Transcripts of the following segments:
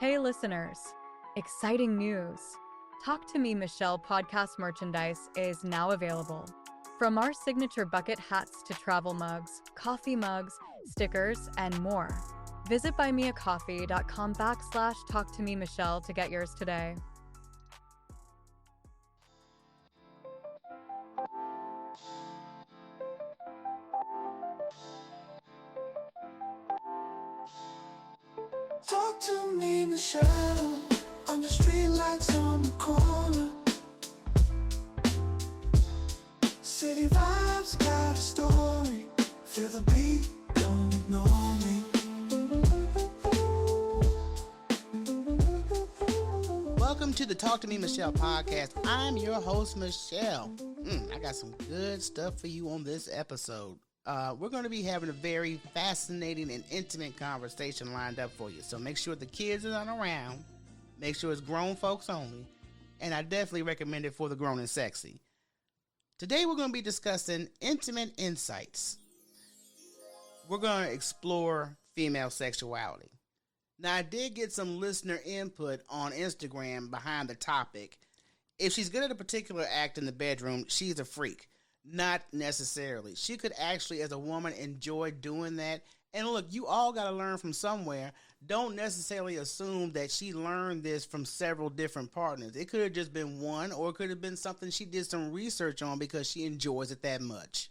Hey listeners, exciting news. Talk to Me Michele podcast merchandise is now available. From our signature bucket hats to travel mugs, coffee mugs, stickers, and more. Visit buymeacoffee.com/talktomemichele to get yours today. Talk to me, Michele, on the street lights on the corner. City vibes got a story. Feel the beat, don't ignore me. Welcome to the Talk to Me Michele podcast. I'm your host, Michele. I got some good stuff for you on this episode. We're going to be having a very fascinating and intimate conversation lined up for you. So make sure the kids are not around. Make sure it's grown folks only. And I definitely recommend it for the grown and sexy. Today we're going to be discussing intimate insights. We're going to explore female sexuality. Now, I did get some listener input on Instagram behind the topic. If she's good at a particular act in the bedroom, she's a freak. Not necessarily. She could actually, as a woman, enjoy doing that. And look, you all got to learn from somewhere. Don't necessarily assume that she learned this from several different partners. It could have just been one, or it could have been something she did some research on because she enjoys it that much.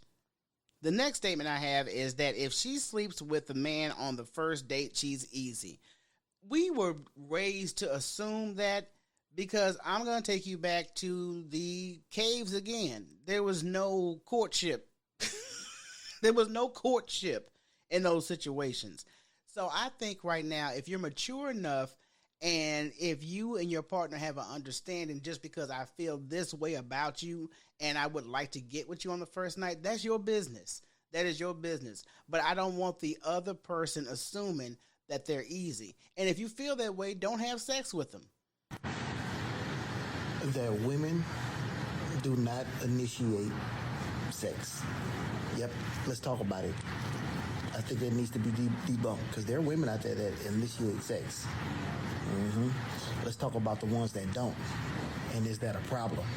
The next statement I have is that if she sleeps with the man on the first date, she's easy. We were raised to assume that, because I'm going to take you back to the caves again. There was no courtship. There was no courtship in those situations. So I think right now, if you're mature enough, and if you and your partner have an understanding, just because I feel this way about you and I would like to get with you on the first night, that's your business. That is your business. But I don't want the other person assuming that they're easy. And if you feel that way, don't have sex with them. That women do not initiate sex. Yep, let's talk about it. I think that needs to be debunked, because there are women out there that initiate sex. Let's talk about the ones that don't. And is that a problem?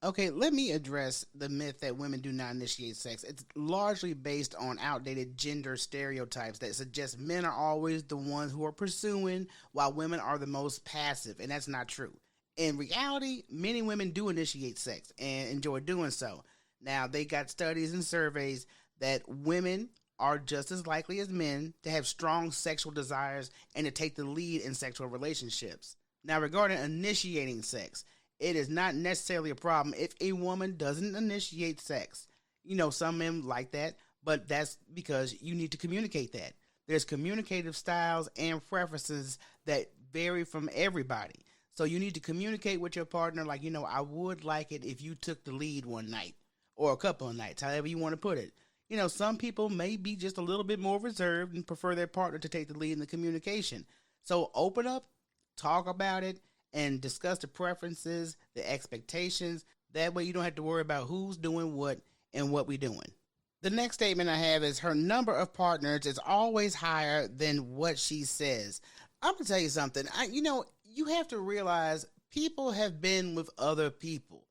Okay, let me address the myth that women do not initiate sex. It's largely based on outdated gender stereotypes that suggest men are always the ones who are pursuing, while women are the most passive, and that's not true. In reality, many women do initiate sex and enjoy doing so. Now, they got studies and surveys that women are just as likely as men to have strong sexual desires and to take the lead in sexual relationships. Now, regarding initiating sex, it is not necessarily a problem if a woman doesn't initiate sex. You know, some men like that, but that's because you need to communicate that. There's communicative styles and preferences that vary from everybody. So you need to communicate with your partner like, I would like it if you took the lead one night or a couple of nights, however you want to put it. Some people may be just a little bit more reserved and prefer their partner to take the lead in the communication. So open up, talk about it, and discuss the preferences, the expectations. That way you don't have to worry about who's doing what and what we're doing. The next statement I have is her number of partners is always higher than what she says. I'm going to tell you something. You have to realize people have been with other people.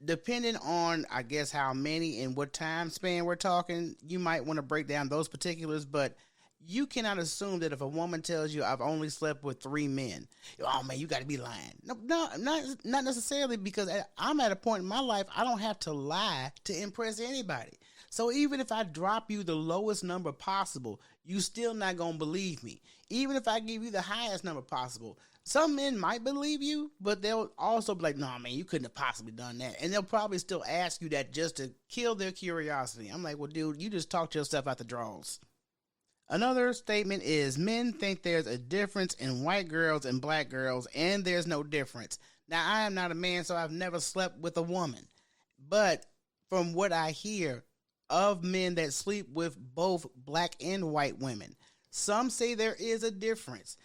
Depending on, I guess, how many and what time span we're talking, you might want to break down those particulars, but you cannot assume that if a woman tells you, I've only slept with 3 men, oh man, you got to be lying. No, not necessarily, because I'm at a point in my life, I don't have to lie to impress anybody. So even if I drop you the lowest number possible, you still not going to believe me. Even if I give you the highest number possible, some men might believe you, but they'll also be like, no, man, you couldn't have possibly done that. And they'll probably still ask you that just to kill their curiosity. I'm like, well, dude, you just talked yourself out the draws. Another statement is men think there's a difference in white girls and black girls, and there's no difference. Now, I am not a man, so I've never slept with a woman. But from what I hear of men that sleep with both black and white women, some say there is a difference.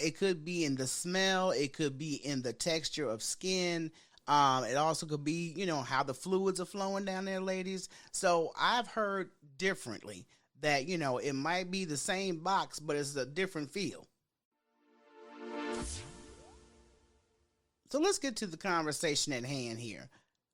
It could be in the smell. It could be in the texture of skin. It also could be, how the fluids are flowing down there, ladies. So I've heard differently that, it might be the same box, but it's a different feel. So let's get to the conversation at hand here.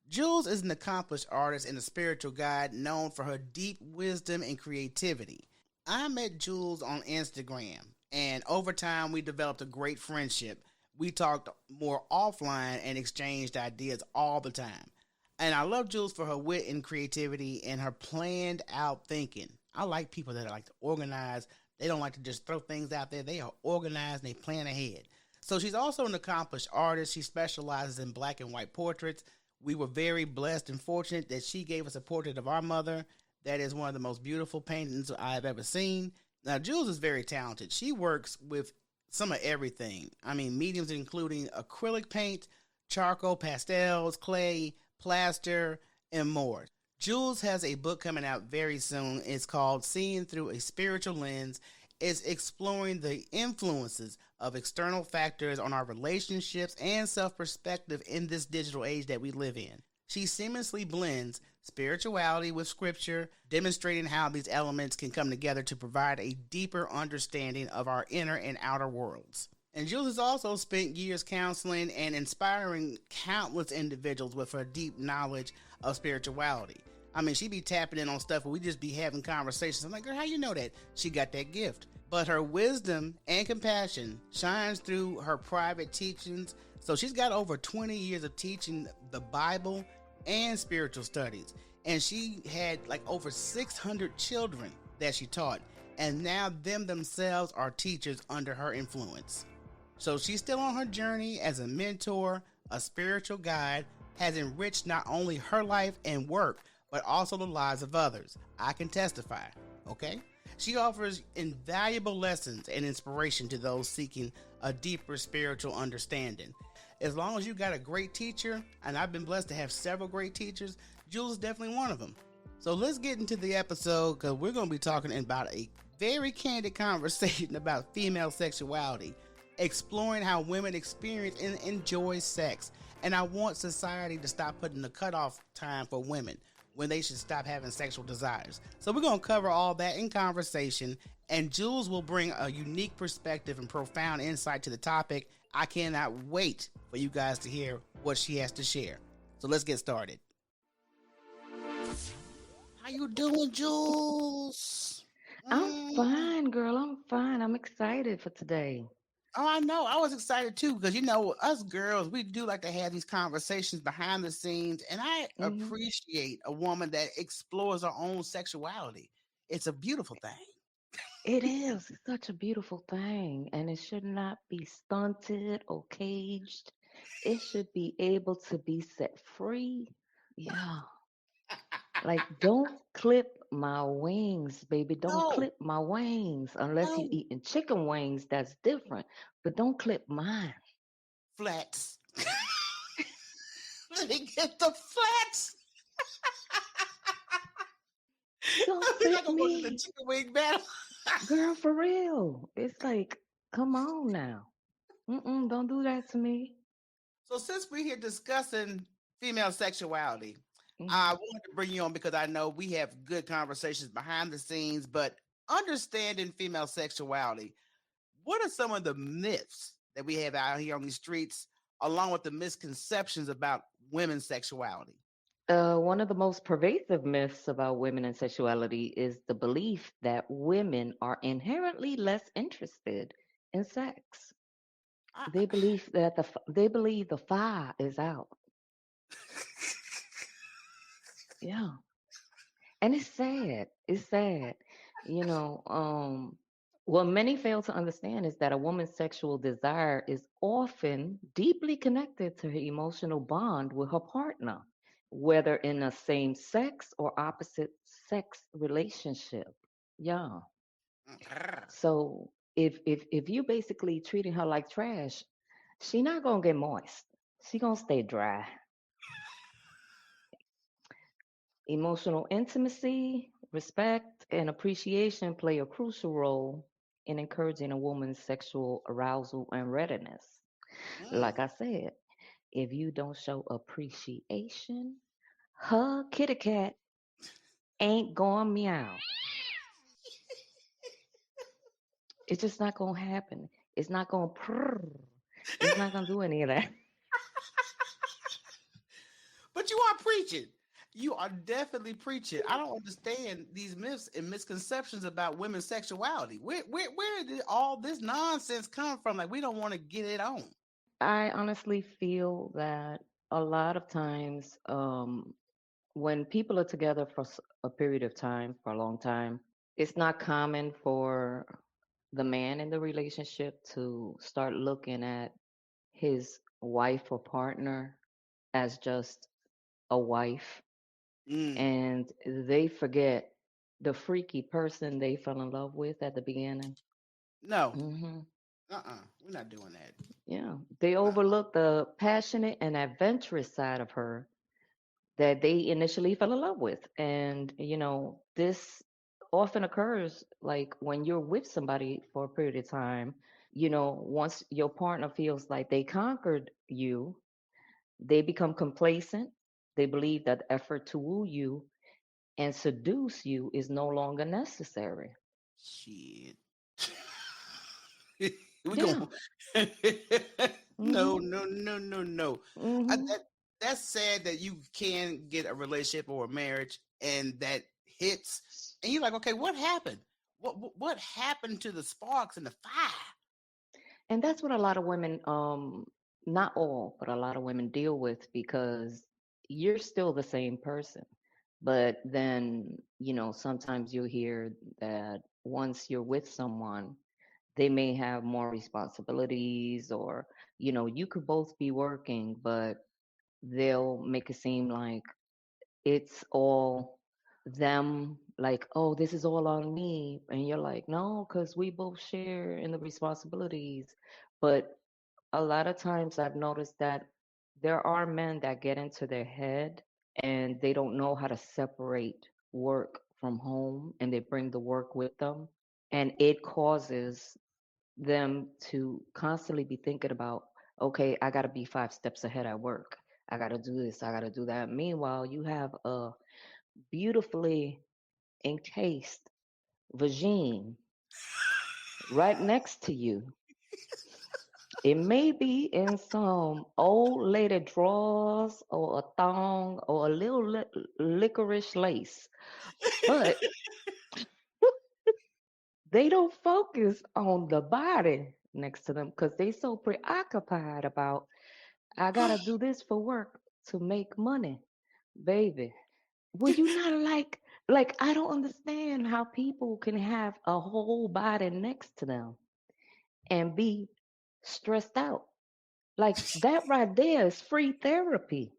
Jules is an accomplished artist and a spiritual guide known for her deep wisdom and creativity. I met Jules on Instagram, and over time we developed a great friendship. We talked more offline and exchanged ideas all the time. And I love Jules for her wit and creativity and her planned out thinking. I like people that like to organize. They don't like to just throw things out there. They are organized and they plan ahead. So she's also an accomplished artist. She specializes in black and white portraits. We were very blessed and fortunate that she gave us a portrait of our mother. That is one of the most beautiful paintings I have ever seen. Now, Jules is very talented. She works with some of everything. I mean, mediums including acrylic paint, charcoal, pastels, clay, plaster, and more. Jules has a book coming out very soon. It's called Seeing Through a Spiritual Lens. It's exploring the influences of external factors on our relationships and self-perspective in this digital age that we live in. She seamlessly blends spirituality with scripture, demonstrating how these elements can come together to provide a deeper understanding of our inner and outer worlds. And Jules has also spent years counseling and inspiring countless individuals with her deep knowledge of spirituality. I mean, she be tapping in on stuff where we just be having conversations. I'm like, girl, how you know that? She got that gift. But her wisdom and compassion shines through her private teachings. So she's got over 20 years of teaching the Bible and spiritual studies. And she had like over 600 children that she taught. And now them themselves are teachers under her influence. So she's still on her journey as a mentor, a spiritual guide, has enriched not only her life and work, but also the lives of others. I can testify, okay? She offers invaluable lessons and inspiration to those seeking a deeper spiritual understanding. As long as you got a great teacher, and I've been blessed to have several great teachers, Jules is definitely one of them. So let's get into the episode, because we're going to be talking about a very candid conversation about female sexuality, exploring how women experience and enjoy sex. And I want society to stop putting the cutoff time for women when they should stop having sexual desires. So we're going to cover all that in conversation, and Jules will bring a unique perspective and profound insight to the topic. I cannot wait for you guys to hear what she has to share. So let's get started. How you doing, Jules? I'm fine, girl. I'm fine. I'm excited for today. Oh, I know. I was excited too because, you know, us girls, we do like to have these conversations behind the scenes. And I hmm appreciate a woman that explores her own sexuality. It's a beautiful thing. It is. It's such a beautiful thing, and it should not be stunted or caged. It should be able to be set free. Yeah. Like, don't clip my wings, baby. Don't No, clip my wings unless you no, eating chicken wings. That's different. But don't clip mine. flats. Let me get the flats. Don't We're not clip going to go to the me. chicken wing battle. Girl, for real. It's like, come on now. Don't do that to me. So since we're here discussing female sexuality, I hmm wanted to bring you on because I know we have good conversations behind the scenes, but understanding female sexuality, what are some of the myths that we have out here on these streets, along with the misconceptions about women's sexuality? One of the most pervasive myths about women and sexuality is the belief that women are inherently less interested in sex. I, They believe that they believe the fire is out. Yeah, and it's sad. It's sad. You know, what many fail to understand is that a woman's sexual desire is often deeply connected to her emotional bond with her partner, whether in a same sex or opposite sex relationship. Yeah. So if you basically treating her like trash, she not gonna get moist. She gonna stay dry. Emotional intimacy, respect, and appreciation play a crucial role in encouraging a woman's sexual arousal and readiness. Mm. Like I said, if you don't show appreciation, her kitty cat ain't going meow. It's just not gonna happen. It's not gonna purr. It's not gonna do any of that. But you are preaching. You are definitely preaching. I don't understand these myths and misconceptions about women's sexuality. Where did all this nonsense come from? Like we don't want to get it on. I honestly feel that a lot of times, when people are together for a period of time, for a long time, it's not common for the man in the relationship to start looking at his wife or partner as just a wife, Mm, and they forget the freaky person they fell in love with at the beginning. no. Hmm. We're not doing that. Yeah, they Uh, overlook the passionate and adventurous side of her that they initially fell in love with. And, this often occurs like when you're with somebody for a period of time, once your partner feels like they conquered you, they become complacent. They believe that effort to woo you and seduce you is no longer necessary. shit. We Yeah. going no, Mhm. no, no, no, no. Mhm. That's sad that you can get a relationship or a marriage and that hits, and you're like, okay, what happened? What happened to the sparks and the fire? And that's what a lot of women, not all, but a lot of women deal with because you're still the same person. But then, sometimes you'll hear that once you're with someone, they may have more responsibilities, or, you could both be working, but they'll make it seem like it's all them, like, oh, this is all on me. And you're like, no, because we both share in the responsibilities. But a lot of times I've noticed that there are men that get into their head and they don't know how to separate work from home, and they bring the work with them. And it causes them to constantly be thinking about, okay, I got to be 5 steps ahead at work. I got to do this. I got to do that. Meanwhile, you have a beautifully encased vagine right next to you. It may be in some old lady drawers or a thong or a little licorice lace, but they don't focus on the body next to them because they so preoccupied about, I gotta do this for work to make money, baby. Would you not like I don't understand how people can have a whole body next to them and be stressed out. Like that right there is free therapy.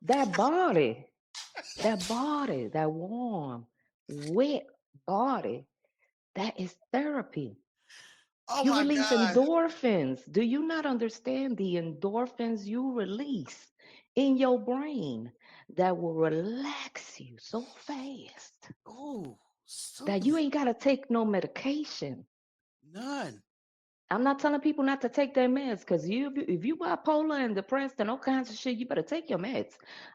That body, that warm, wet body, that is therapy. Oh You my release God. endorphins. Do you not understand the endorphins you release in your brain that will relax you so fast Oh, that you soothing. ain't got to take no medication? None. I'm not telling people not to take their meds because if you bipolar and depressed and all kinds of shit, you better take your meds.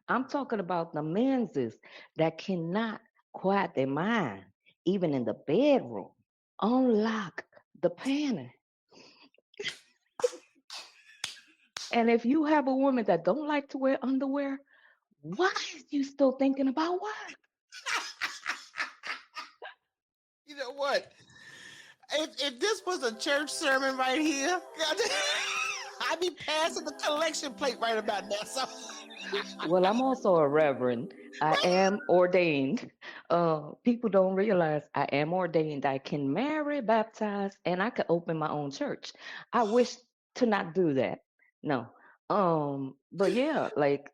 I'm talking about the menses that cannot quiet their mind, even in the bedroom. Unlock the panic. And if you have a woman that don't like to wear underwear, why is you still thinking about work? You know what? If this was a church sermon right here, I'd be passing the collection plate right about now. So, Well, I'm also a reverend. I am ordained. People don't realize I am ordained. I can marry, baptize, and I could open my own church. I wish to not do that. No. But yeah, like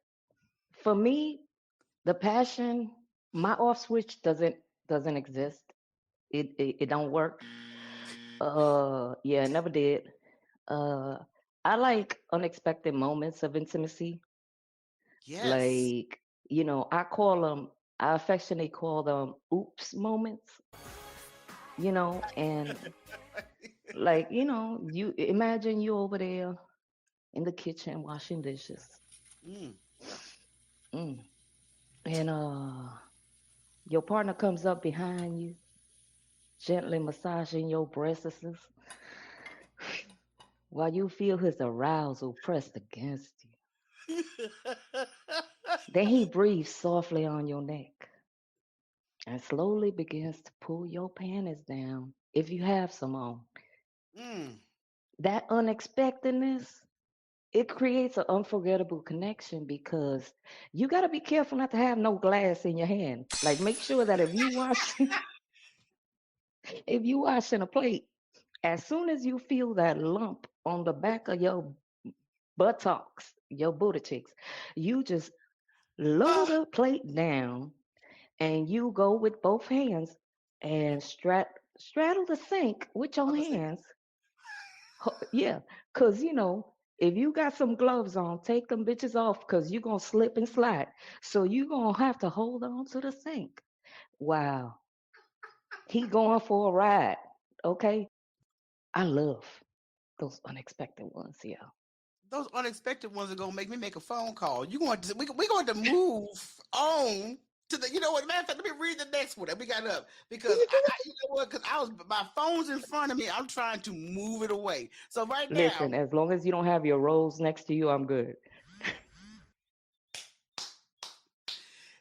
for me, the passion, my off switch doesn't exist. It don't work. Yeah, never did. Uh, I like unexpected moments of intimacy. yes. Like, I affectionately call them oops moments, and like, you imagine you over there in the kitchen washing dishes. Mm. Mm. And your partner comes up behind you, gently massaging your breasts while you feel his arousal pressed against you. Then he breathes softly on your neck and slowly begins to pull your panties down if you have some on. Mm. That unexpectedness, it creates an unforgettable connection because you got to be careful not to have no glass in your hand. Like make sure that if you wash if you washing a plate, as soon as you feel that lump on the back of your buttocks, your booty cheeks, you just lower Ah, the plate down and you go with both hands and straddle the sink with your let's see. hands. Yeah, because if you got some gloves on, take them bitches off because you're going to slip and slide. So you're going to have to hold on to the sink. Wow. He going for a ride. Okay. I love those unexpected ones. Yeah. Those unexpected ones are gonna make me make a phone call. You going to we going to move on to the, you know what? Matter of fact, let me read the next one that we got up because you know what? Because I was, my phone's in front of me. I'm trying to move it away. So right now, Listen, as long as you don't have your rolls next to you, I'm good.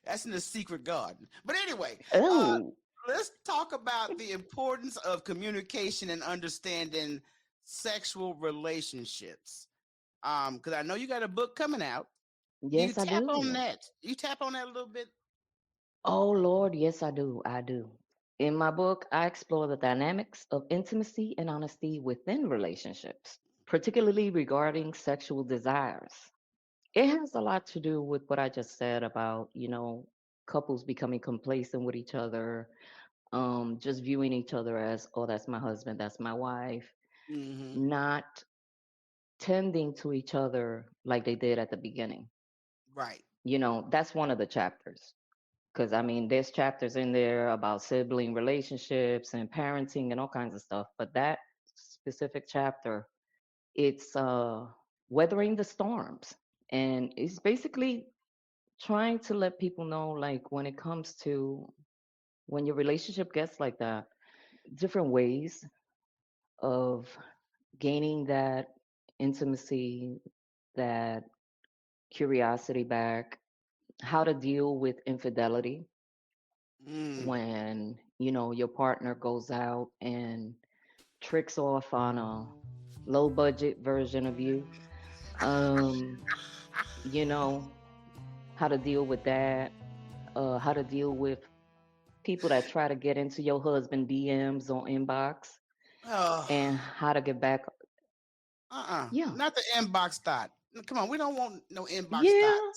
that's in the secret garden. But anyway, Oh, let's talk about the importance of communication and understanding sexual relationships. Because I know you got a book coming out. You yes, I tap on do. that. You tap on that a little bit. Oh, Lord, yes, I do. I do. In my book, I explore the dynamics of intimacy and honesty within relationships, particularly regarding sexual desires. It has a lot to do with what I just said about, couples becoming complacent with each other, just viewing each other as, oh, that's my husband, that's my wife, Mm-hmm. not tending to each other like they did at the beginning. Right. That's one of the chapters. Because I mean, there's chapters in there about sibling relationships and parenting and all kinds of stuff. But that specific chapter, it's weathering the storms. And it's basically trying to let people know, like, when it comes to when your relationship gets like that, different ways of gaining that intimacy, that curiosity back, how to deal with infidelity Mm. when your partner goes out and tricks off on a low budget version of you. um you know how to deal with that, how to deal with people that try to get into your husband DMs on inbox, Oh, and how to get back. Yeah. not the inbox thought. Come on, we don't want no inbox thought. Yeah.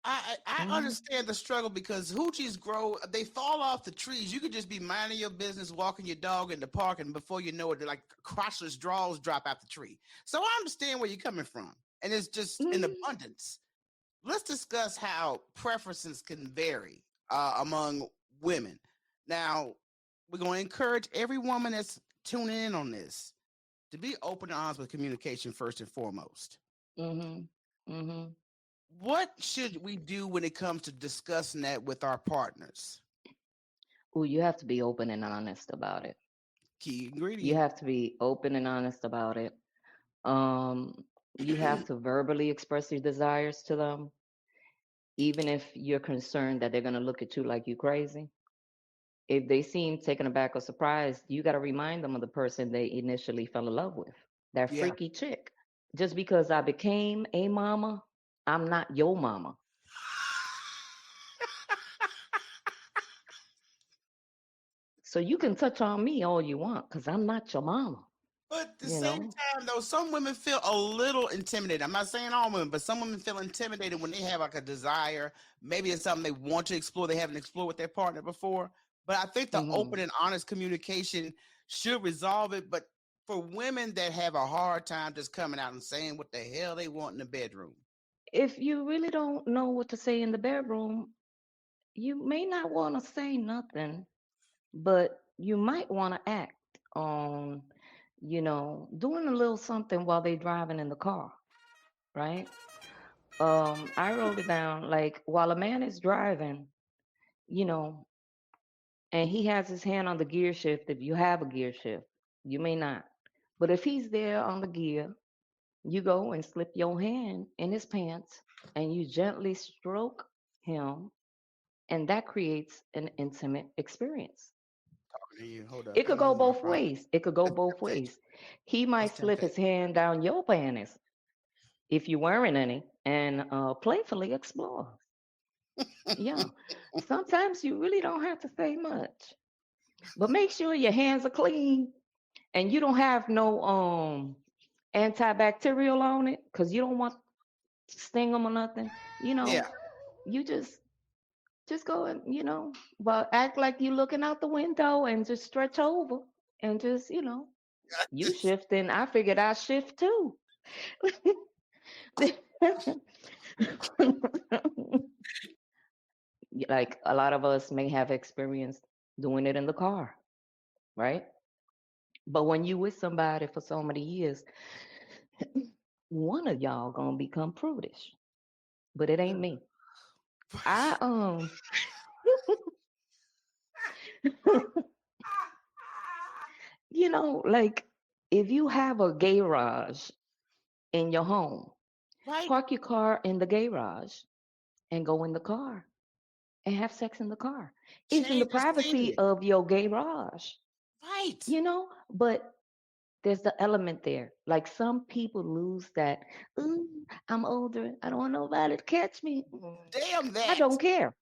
I Hmm. understand the struggle because hoochies grow, they fall off the trees. You could just be minding your business, walking your dog in the park, and before you know it, they're like crotchless draws drop out the tree. So I understand where you're coming from, and it's just in Hmm. abundance. Let's discuss how preferences can vary among women. Now, we're going to encourage every woman that's tuning in on this to be open and honest with communication first and foremost. Hmm. Hmm. What should we do when it comes to discussing that with our partners? Oh, you have to be open and honest about it. Key You ingredient. have to be open and honest about it. um you have to verbally express your desires to them, even if you're concerned that they're going to look at you like you crazy. If they seem taken aback or surprised, you got to remind them of the person they initially fell in love with, that Yeah. freaky chick. Just because I became a mama, I'm not your mama. So you can touch on me all you want because I'm not your mama, But at the you same know? time, though, some women feel a little intimidated. I'm not saying all women, but some women feel intimidated when they have like a desire. Maybe it's something they want to explore, they haven't explored with their partner before. But I think the Hmm. open and honest communication should resolve it. But for women that have a hard time just coming out and saying what the hell they want in the bedroom. If you really don't know what to say in the bedroom, you may not want to say nothing, but you might want to act on, doing a little something while they driving in the car, right? I wrote it down like while a man is driving, you know, and he has his hand on the gear shift. If you have a gear shift, you may not, but if he's there on the gear You go and slip your hand in his pants and you gently stroke him, and that creates an intimate experience. Talking to you. Hold up. It Let could me go move my both phone. ways. It could go That's both temptation. ways. He might That's slip his temptation. hand down your panties if you're wearing any and playfully explore. Yeah. Sometimes you really don't have to say much, but make sure your hands are clean and you don't have no antibacterial on it because you don't want to sting them or nothing. You Yeah. know, you just go and but act like you looking out the window and just stretch over and just you shifting. I figured I shift too. Like a lot of us may have experienced doing it in the car, right? But when you with somebody for so many years, one of y'all gonna become prudish. But it ain't me. I like if you have a garage in your home, Right? park your car in the garage and go in the car and have sex in the car. It's in the Change the privacy scenery. of your garage, Right. but there's the element there. Like some people lose that, ooh, I'm older. I don't want nobody to catch me. Damn I that. don't care.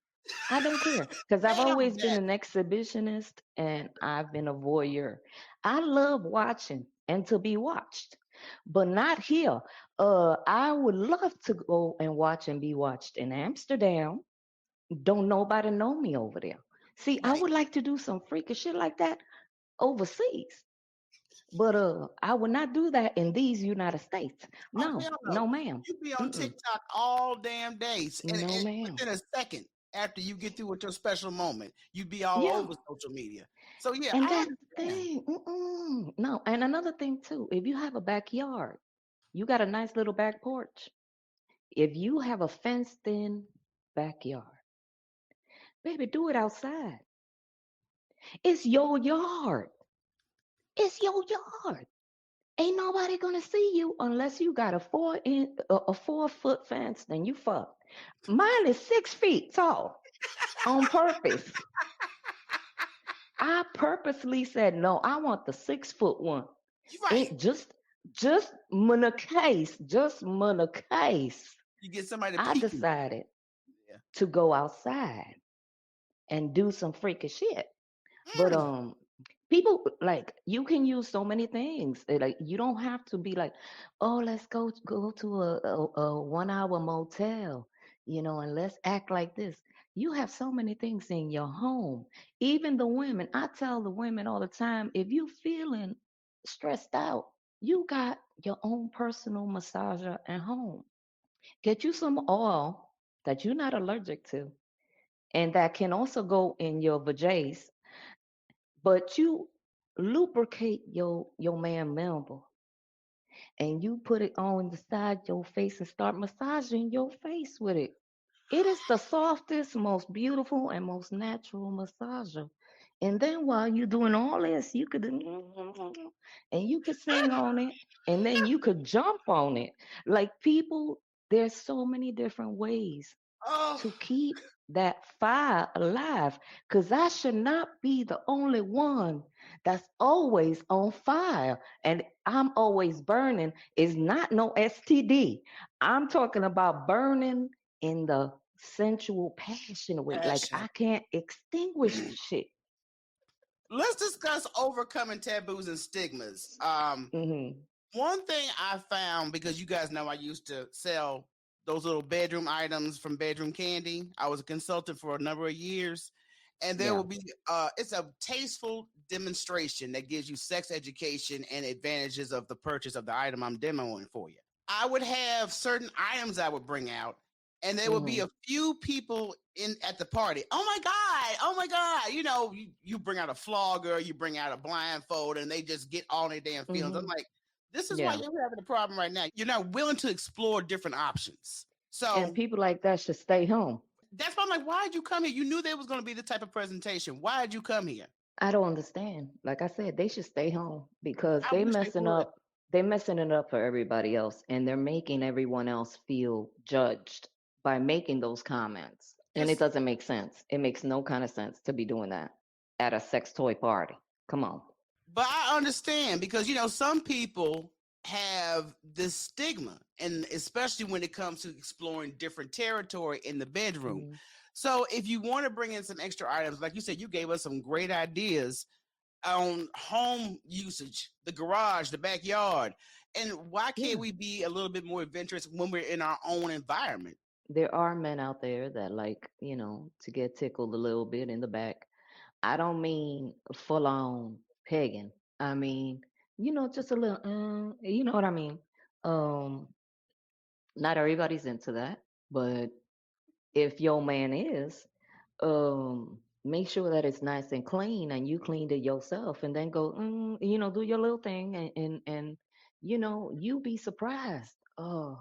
I don't care because I've Damn always been that. an exhibitionist and I've been a voyeur. I love watching and to be watched, but not here. I would love to go and watch and be watched in Amsterdam. Don't nobody know me over there. See, I Right. would like to do some freakish shit like that overseas, but I would not do that in these United States. Oh No, hell no. no, ma'am. You be on Mm-mm. TikTok all damn days, No, and ma'am. within a second after you get through with your special moment, you be all Yeah. over social media. So yeah, And I that's the understand. thing. Mm-mm. No, and another thing too, if you have a backyard, you got a nice little back porch. If you have a fenced in backyard, baby, do it outside. It's your yard. It's your yard. Ain't nobody gonna see you unless you got a 4 foot fence, then you fuck. Mine is 6 feet tall on purpose. I purposely said no, I want the 6 foot one. You're right. It just in case, just in case You get somebody to I peek in. decided Yeah. to go outside and do some freaky shit. But Mm. people like you can use so many things. Like you don't have to be like, oh, let's go to a 1 hour motel, and let's act like this. You have so many things in your home. Even the women, I tell the women all the time, if you feeling stressed out, you got your own personal massager at home. Get you some oil that you're not allergic to, and that can also go in your vajays, but you lubricate your man member and you put it on the side of your face and start massaging your face with it. It is the softest, most beautiful, and most natural massager. And then while you're doing all this, you could and you could sing on it, and then you could jump on it. Like people, there's so many different ways Oh, to keep that fire alive, because I should not be the only one that's always on fire and I'm always burning. Is not no STD. I'm talking about burning in the sensual passion way. Like passion. I can't extinguish the shit. Let's discuss overcoming taboos and stigmas. Hmm. One thing I found, because you guys know I used to sell those little bedroom items from Bedroom Candy. I was a consultant for a number of years, and there Yeah. will be it's a tasteful demonstration that gives you sex education and advantages of the purchase of the item I'm demoing for you. I would have certain items I would bring out, and there would be Hmm. a few people in at the party. Oh my god! Oh my god! You bring out a flogger, you bring out a blindfold, and they just get all their damn feelings. I'm Hmm. like, this is why Yeah. you're having a problem right now. You're not willing to explore different options. And So people like that should stay home. that's why I'm like, why did you come here? You knew there was going to be the type of presentation. Why did you come here? I don't understand. Like I said, they should stay home because I they wish they messing would. up. they're messing it up for everybody else, and they're making everyone else feel judged by making those comments. And it It's doesn't make sense. It makes no kind of sense to be doing that at a sex toy party. Come on. But I understand because some people have this stigma, and especially when it comes to exploring different territory in the bedroom. Mhm. So if you want to bring in some extra items, like you said, you gave us some great ideas on home usage, the garage, the backyard. And why can't Yeah. we be a little bit more adventurous when we're in our own environment? There are men out there that like, to get tickled a little bit in the back. I don't mean full on pegging. I mean, just a little, you know what I mean? Um, Not everybody's into that, but if your man is, make sure that it's nice and clean and you cleaned it yourself and then go, do your little thing and you be surprised. Oh,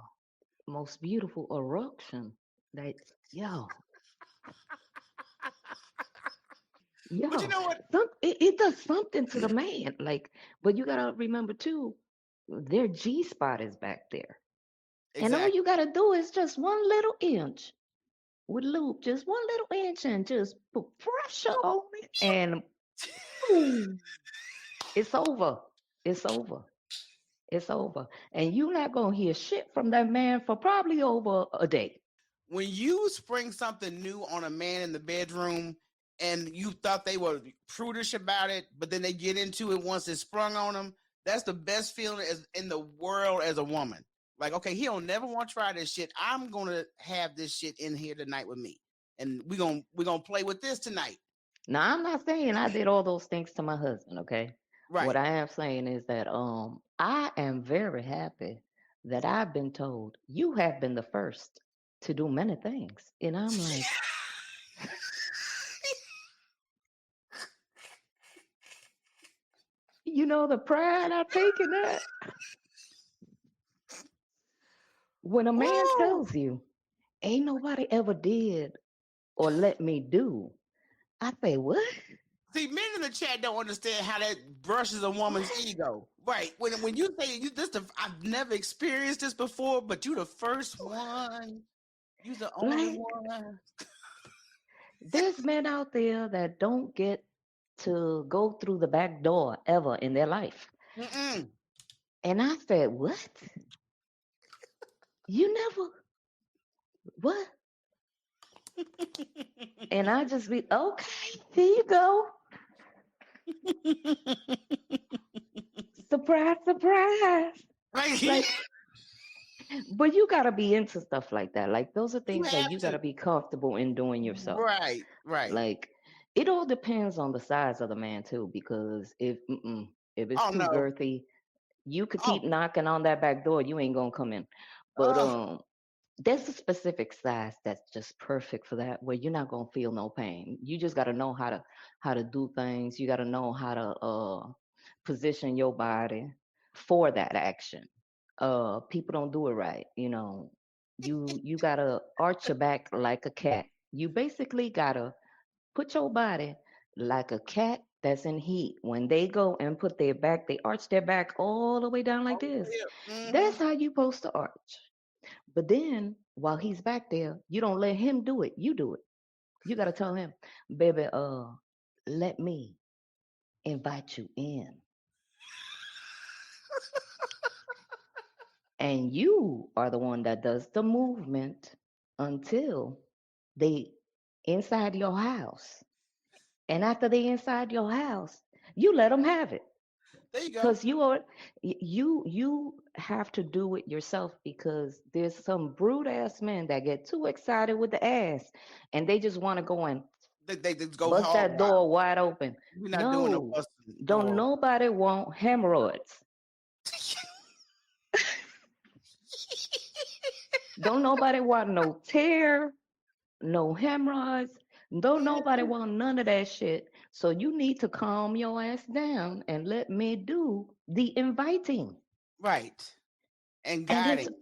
most beautiful eruption. That, yo, But you yo, know what? it does something to the man. Like, but you gotta remember too, their G spot is back there. And all you Exactly. gotta do is just one little inch with lube, just one little inch and just put pressure on it and boom, it's over. It's over. It's over. And you're not gonna hear shit from that man for probably over a day. When you spring something new on a man in the bedroom and you thought they were prudish about it, but then they get into it once it's sprung on them, that's the best feeling in the world as a woman. Like, okay, he'll never want to try this shit. I'm gonna have this shit in here tonight with me, and we're gonna play with this tonight. Now I'm not saying I did all those things to my husband, okay? What Right. I am saying is that I am very happy that I've been told you have been the first to do many things. And I'm like, the pride I take in that. When a man Woo! tells you, ain't nobody ever did or let me do, I say, what? See, men in the chat don't understand how that brushes a woman's What? ego. Right. When you say I've never experienced this before, but you the first one. You the only Like, one. there's men out there that don't get to go through the back door ever in their life. Mm-mm. And I said, what? You never, what? And I just be, okay, here you go. Surprise, surprise. Like Like, but you got to be into stuff like that. Like, those are you things that have you got to. to be comfortable in doing yourself. Right. Right. Like, it all depends on the size of the man too, because if it's Oh too no. girthy, you could keep Oh. knocking on that back door. You ain't gonna come in. But Oh. there's a specific size that's just perfect for that, where you're not gonna feel no pain. You just gotta know how to do things. You gotta know how to position your body for that action. People don't do it right. You gotta arch your back like a cat. You basically gotta put your body like a cat that's in heat. When they go and put their back, they arch their back all the way down like this. Mm-hmm. That's how you supposed to arch. But then while he's back there, you don't let him do it. You do it. You gotta tell him, baby, let me invite you in. And you are the one that does the movement until they inside your house. And after they inside your house, you let them have it. There you go. Because you have to do it yourself, because there's some brute ass men that get too excited with the ass and they just want to go and They just go bust hog that wild. door wide open. We're not doing no No, busting don't door. nobody want hemorrhoids. Don't nobody want no tear, no hemorrhoids. Don't nobody want none of that shit. So you need to calm your ass down and let me do the inviting. Right. And And guiding.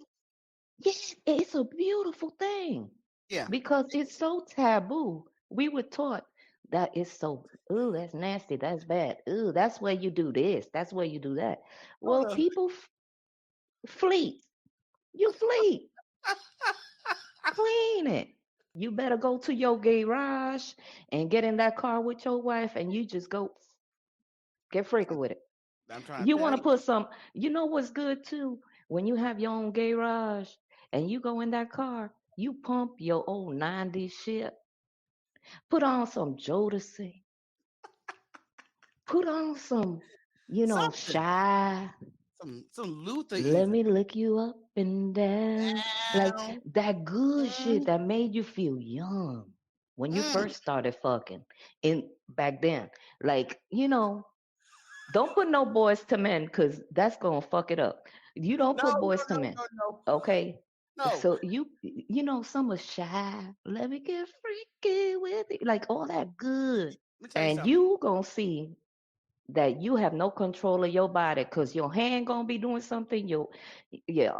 it's a beautiful thing, Yeah. because it's so taboo. We were taught that it's so, ooh, that's nasty, that's bad. Ooh, that's where you do this, that's where you do that. Oh, Well, people, Fleet. You fleet. Clean it. You better go to your garage and get in that car with your wife and you just go get freaky with it. I'm trying to You tell want to you. put some, you know what's good too? When you have your own garage and you go in that car, you pump your old 90s shit. Put on some Jodeci. Put on some, Something. Shy. Some Luther Let even. me look you up and down. Like Down. that good shit Mm, that made you feel young when you mm. first started fucking in back then. Like, don't put no boys to men because that's gonna fuck it up. You don't No, put no, boys to no, men. no, no. Okay. No. So some are shy. Let me get freaky with it. Like all that good. Let me tell you And something. you gonna see that you have no control of your body because your hand gonna be doing something. Yeah.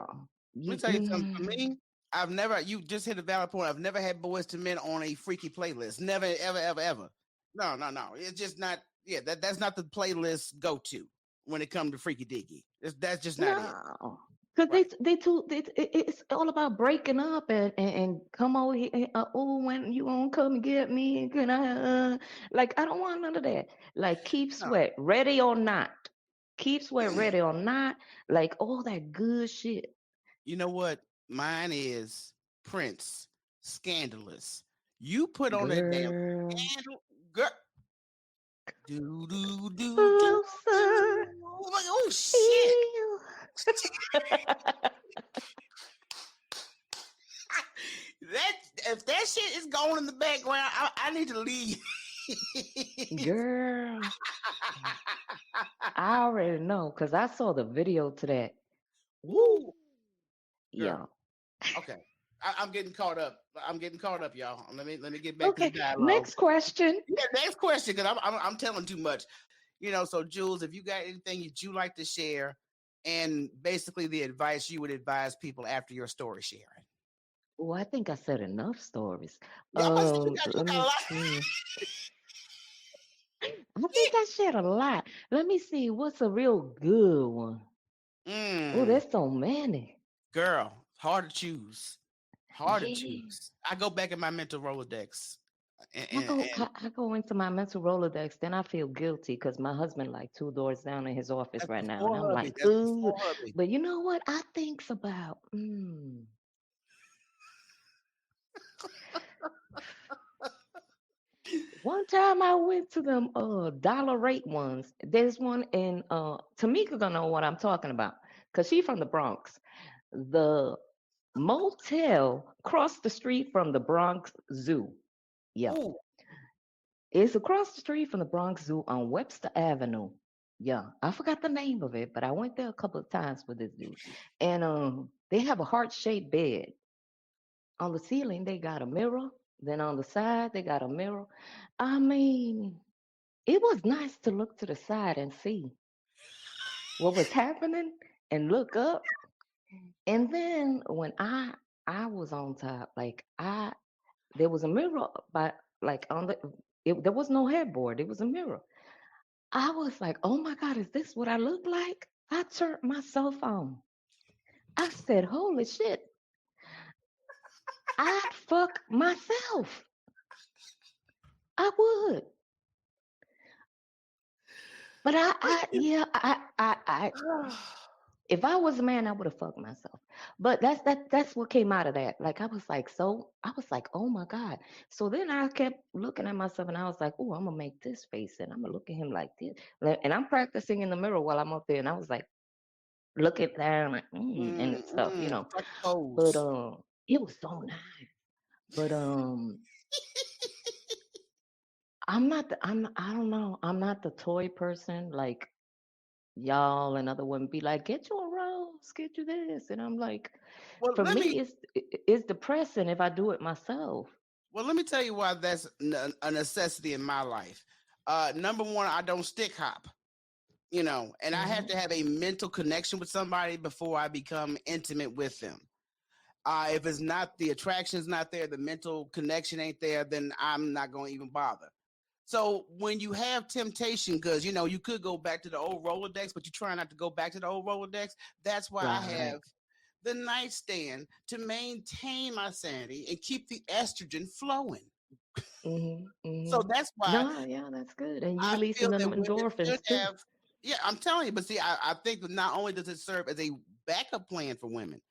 Let me You, tell you something. For me, I've never. You just hit a valid point. I've never had boys to men on a freaky playlist. Never, ever, ever, ever. No, no, no. It's just not. Yeah, that's not the playlist go to when it comes to freaky dicky. That's just not it. no. Cause Right. it's all about breaking up and come over here. Oh, when you gonna come and get me? Can I don't want none of that. Like keep No. sweat, ready or not. Keep sweat, ready or not. Like all that good shit. You know what? Mine is Prince, Scandalous. You put on that damn Girl, scandal, girl. Do do do do closer. do. Oh shit! Feel. That if that shit is going in the background, I need to leave. Girl, I already know because I saw the video to that. Woo, Woo. girl. Yeah. Okay, I'm getting caught up. I'm getting caught up, y'all. Let me get back to the Okay. dialogue. Next question. Yeah, next question because I'm telling too much. So Jules, if you got anything that you like to share, and basically the advice you would advise people after your story sharing. Oh, I think I said enough stories. Yeah, I'm about to say you Let got me a lot. see. I think I shared a lot. Let me see. What's a real good one? Oh, Mm, there's so many. girl, hard to choose. Hard to Yeah. choose. I go back in my mental Rolodex, and, I and, go and I, I go into my mental Rolodex, then I feel guilty because my husband like two doors down in his office that's right now. And before I'm hubby. like, That's ooh. before hubby. But you know what? I thinks about one time I went to them dollar rate ones. There's one in Tamika gonna know what I'm talking about. Cause she from the Bronx. The motel across the street from the Bronx Zoo. Yeah. Ooh, It's across the street from the Bronx Zoo on Webster Avenue. Yeah, I forgot the name of it, but I went there a couple of times with this dude. And they have a heart-shaped bed. On the ceiling, they got a mirror. Then on the side, they got a mirror. I mean, it was nice to look to the side and see what was happening and look up. And then when I was on top, like there was a mirror by like on there was no headboard. It was a mirror. I was like, oh my God, is this what I look like? I turned myself on. I said, holy shit, I'd fuck myself. I would. But yeah, if I was a man, I would have fucked myself. But that's what came out of that. Like I was like, oh my God. So then I kept looking at myself and I was like, oh, I'm gonna make this face and I'm gonna look at him like this. And I'm practicing in the mirror while I'm up there. And I was like, looking down like, and stuff, like But pose. it was so nice. But I don't know. I'm not the toy person like y'all and other women be like, get you a rose, get you this. And I'm like, Well, for me, it's depressing if I do it myself. let me tell you why that's a necessity in my life. Number one, I don't stick hop. And I have Hmm. to have a mental connection with somebody before I become intimate with them. If it's not the attraction's not there, the mental connection ain't there, then I'm not going to even bother. So when you have temptation, because you could go back to the old Rolodex, but you try not to go back to the old Rolodex. That's why I Right. have the nightstand to maintain my sanity and keep the estrogen flowing. Mhm. So Mhm. that's why No, yeah, that's good. And you I releasing feel them that women should endorphins too. have. Yeah, I'm telling you. But see, I think that not only does it serve as a backup plan for women,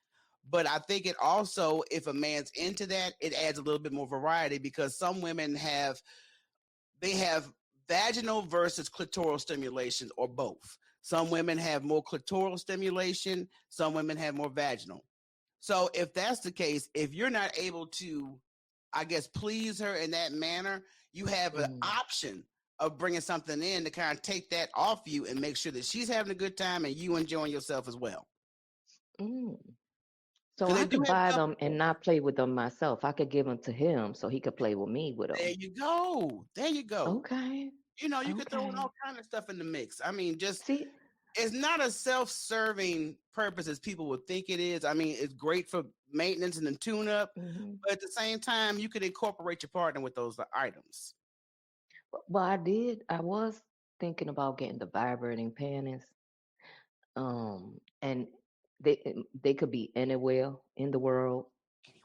but I think it also, if a man's into that, it adds a little bit more variety because some women have vaginal versus clitoral stimulation or both. Some women have more clitoral stimulation, some women have more vaginal. So if that's the case, if you're not able to, I guess, please her in that manner, you have an Mm. option of bringing something in to kind of take that off you and make sure that she's having a good time and you enjoying yourself as well. Mm. So Because I they do could have buy double them and pairs. not play with them myself. I could give them to him so he could play with me with There them. you go. There you go. Okay. You could throw in Okay. all kind of stuff in the mix. I mean, just See, it's not a self-serving purpose as people would think it is. I mean, it's great for maintenance and the tune-up, hmm but at the same time, you could incorporate your partner with those items. well, I did. I was thinking about getting the vibrating panties. And they could be anywhere in the world,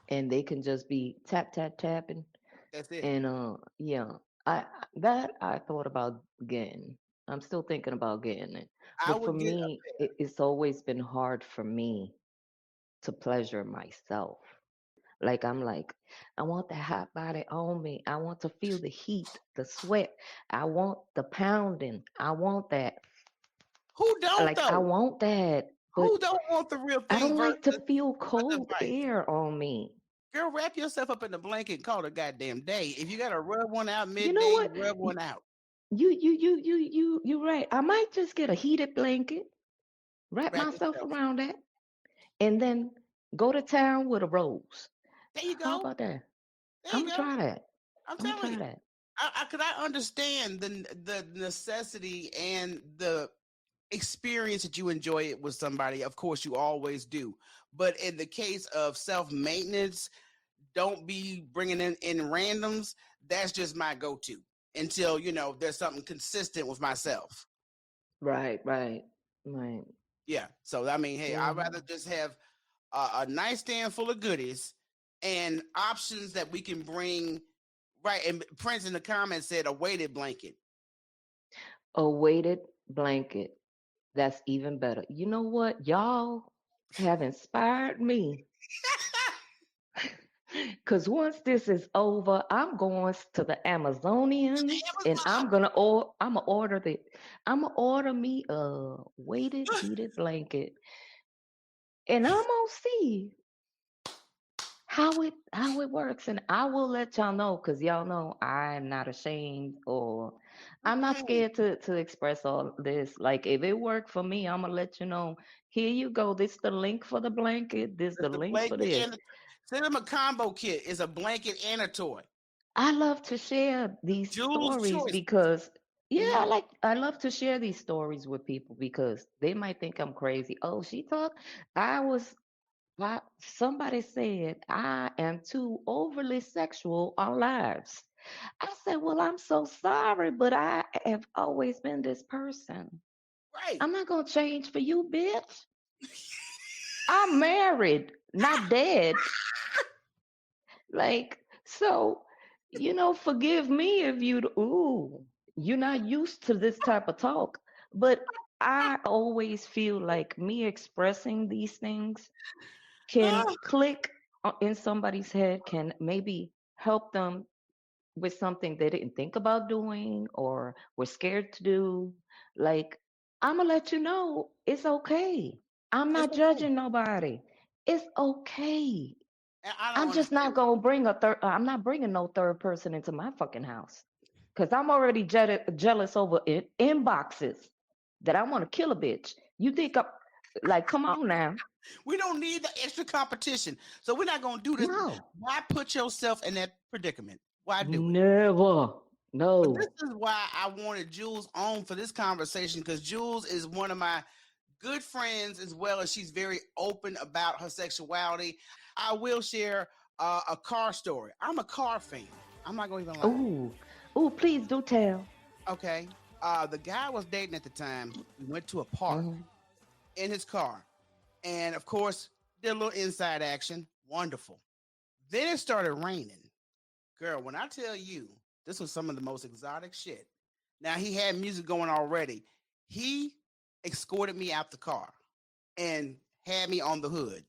and they can just be tap tap tapping. That's it. And yeah, that I thought about getting. I'm still thinking about getting it. I But for would get a me, it's always been hard for me to pleasure myself. Like I'm like, I want the hot body on me. I want to feel the heat, the sweat. I want the pounding. I want that. who don't Like I though? want that. But Who don't want the real I thing don't versus like to feel a cold device? air on me. Girl, wrap yourself up in the blanket and call it a goddamn day. If you gotta rub one out You know midday, what? you rub one out. You're right. I might just get a heated blanket, wrap Wrap myself yourself. around that, and then go to town with a rose. There you How go. about that? There I'm you gonna go. try that. I'm I'm gonna telling try you. that. I understand the necessity and the experience that you enjoy it with somebody. Of course, you always do. But in the case of self maintenance, don't be bringing in randoms. That's just my go to until there's something consistent with myself. Right, right, right. Yeah. So I mean, hey, I'd hmm rather just have a nightstand full of goodies and options that we can bring. Right. And Prince in the comments said a weighted blanket. A weighted blanket. That's even better. You know what? Y'all have inspired me. Cause once this is over, I'm going to the Amazonians and Amazon. I'm gonna order me a weighted heated blanket, and I'm gonna see how it works, and I will let y'all know, because y'all know I'm not ashamed, or I'm not Mm-mm. scared to express all this. Like if it worked for me, I'm gonna let you know. Here you go. This the link for the blanket. This the It's a link for blanket this. and send them a combo kit. It's a blanket and a toy. I love to share these Jules' stories choice. because, yeah, Mhm. I love to share these stories with people because they might think I'm crazy. Oh, she thought I was somebody said I am too overly sexual on lives. I said, well, I'm so sorry, but I have always been this person. Right. I'm not gonna change for you, bitch. I'm married, not dead. Like, so, forgive me if you're not used to this type of talk. But I always feel like me expressing these things can Ah, click in somebody's head, can maybe help them with something they didn't think about doing or were scared to do. Like, I'm gonna let you know it's okay. I'm it's not okay. judging nobody. It's okay. And I don't I'm just not understand. gonna bring I'm not bringing no third person into my fucking house, because I'm already jealous over inboxes that I want to kill a bitch. You think I'm like, come on now? We don't need the extra competition. So we're not gonna do this. No, Why put yourself in that predicament? Why do it? never, But this no. is why I wanted Jules on for this conversation, because Jules is one of my good friends, as well as she's very open about her sexuality. I will share a car story. I'm a car fan. I'm not gonna even lie. Ooh, Oh, please do tell. Okay. The guy I was dating at the time, we went to a park Hmm. in his car. And of course, did a little inside action. Wonderful. Then it started raining. Girl, when I tell you, this was some of the most exotic shit. Now, he had music going already. He escorted me out the car and had me on the hood.